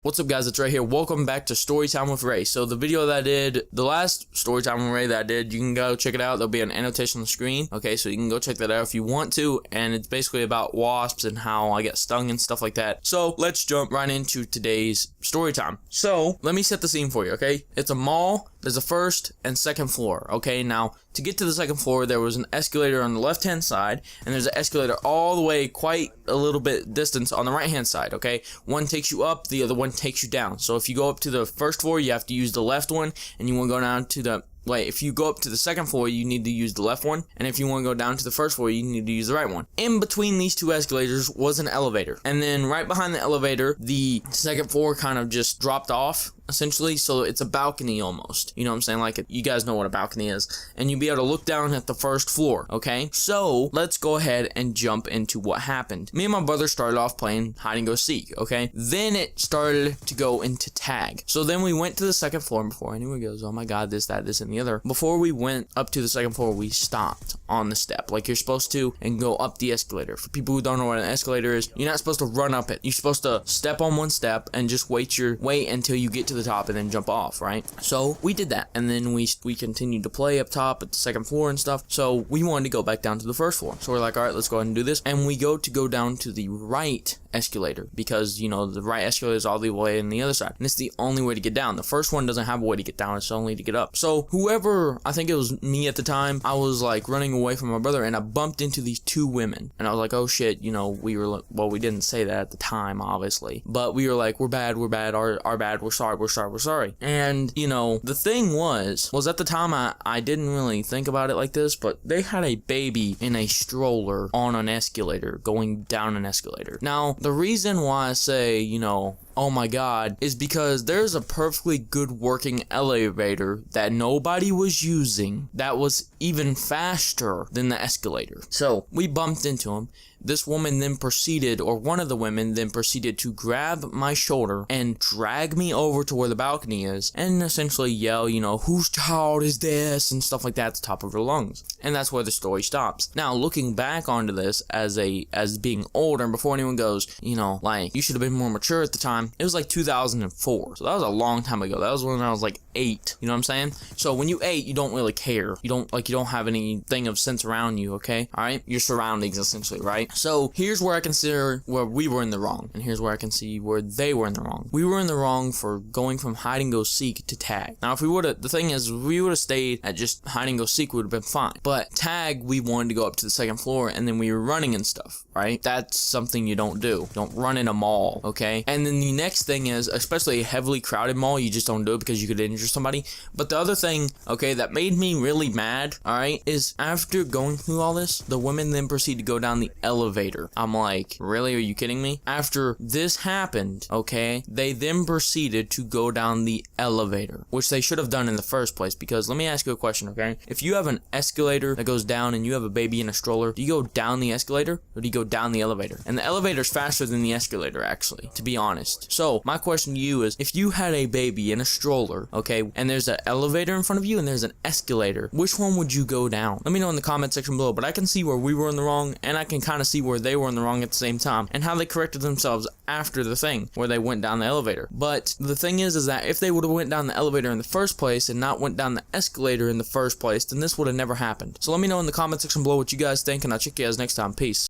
What's up, guys? It's Ray here. Welcome back to Storytime with Ray. So the video that I did, the last Storytime with Ray that I did, you can go check it out. There'll be an annotation on the screen. Okay, so you can go check that out if you want to. And it's basically about wasps and how I get stung and stuff like that. So let's jump right into today's Storytime. So let me set the scene for you, okay? It's a mall. There's a first and second floor, okay? Now, to get to the second floor, there was an escalator on the left-hand side, and there's an escalator all the way quite a little bit distance on the right-hand side, okay? One takes you up, the other one takes you down. So if you go up to the first floor, you have to use the left one, and you want to go down to the... if you go up to the second floor, you need to use the left one, and if you want to go down to the first floor, you need to use the right one. In between these two escalators was an elevator, and then right behind the elevator, the second floor kind of just dropped off, essentially, so it's a balcony almost. You know what I'm saying? Like, you guys know what a balcony is, and you'll be able to look down at the first floor, okay? So, let's go ahead and jump into what happened. Me and my brother started off playing hide and go seek, okay? Then it started to go into tag. So then we went to the second floor, and before anyone goes, oh my god, this, that, this, and the other, before we went up to the second floor, we stopped on the step like you're supposed to and go up the escalator. For people who don't know what an escalator is, you're not supposed to run up it. You're supposed to step on one step and just wait until you get to the top and then jump off, right? So we did that, and then we continued to play up top at the second floor and stuff. So we wanted to go back down to the first floor. So we're like, all right, let's go ahead and do this. And we go down to the right escalator because, you know, the right escalator is all the way on the other side, and it's the only way to get down. The first one doesn't have a way to get down, it's only to get up. So whoever, I think it was me at the time, I was like running away from my brother, and I bumped into these two women, and I was like, oh shit, you know, we were, well, we didn't say that at the time, obviously, but we were like, we're bad, our bad, we're sorry. And, you know, the thing was at the time, I didn't really think about it like this, but they had a baby in a stroller on an escalator, going down an escalator. Now, the reason why I say, you know, oh my god, is because there's a perfectly good working elevator that nobody was using that was even faster than the escalator. So we bumped into him. This woman then proceeded, or one of the women then proceeded to grab my shoulder and drag me over to where the balcony is and essentially yell, you know, whose child is this, and stuff like that at the top of her lungs. And that's where the story stops. Now, looking back onto this as being older, and before anyone goes, you know, like, you should have been more mature at the time, it was like 2004. So that was a long time ago. That was when I was like 8. You know what I'm saying? So when you're 8, you don't really care. You don't have anything of sense around you, okay? Alright? Your surroundings, essentially, right? So here's where I consider where we were in the wrong, and here's where I can see where they were in the wrong. We were in the wrong for going from hide and go seek to tag. Now, if we would have, the thing is, if we would have stayed at just hide and go seek, would have been fine. But tag, we wanted to go up to the second floor, and then we were running and stuff, right? That's something you don't do. Don't run in a mall, okay? And then the next thing is, especially a heavily crowded mall, you just don't do it because you could injure somebody. But the other thing, okay, that made me really mad, alright, is after going through all this, the women then proceed to go down the elevator. I'm like, really? Are you kidding me? After this happened, okay, they then proceeded to go down the elevator, which they should have done in the first place, because let me ask you a question, okay? If you have an escalator that goes down and you have a baby in a stroller, do you go down the escalator or do you go down the elevator? And the elevator's faster than the escalator, actually, to be honest. So my question to you is, if you had a baby in a stroller, okay, and there's an elevator in front of you and there's an escalator, which one would you go down? Let me know in the comment section below. But I can see where we were in the wrong, and I can kind of see where they were in the wrong at the same time, and how they corrected themselves after the thing where they went down the elevator. But the thing is that if they would have went down the elevator in the first place and not went down the escalator in the first place, then this would have never happened. So let me know in the comment section below what you guys think, and I'll check you guys next time. Peace.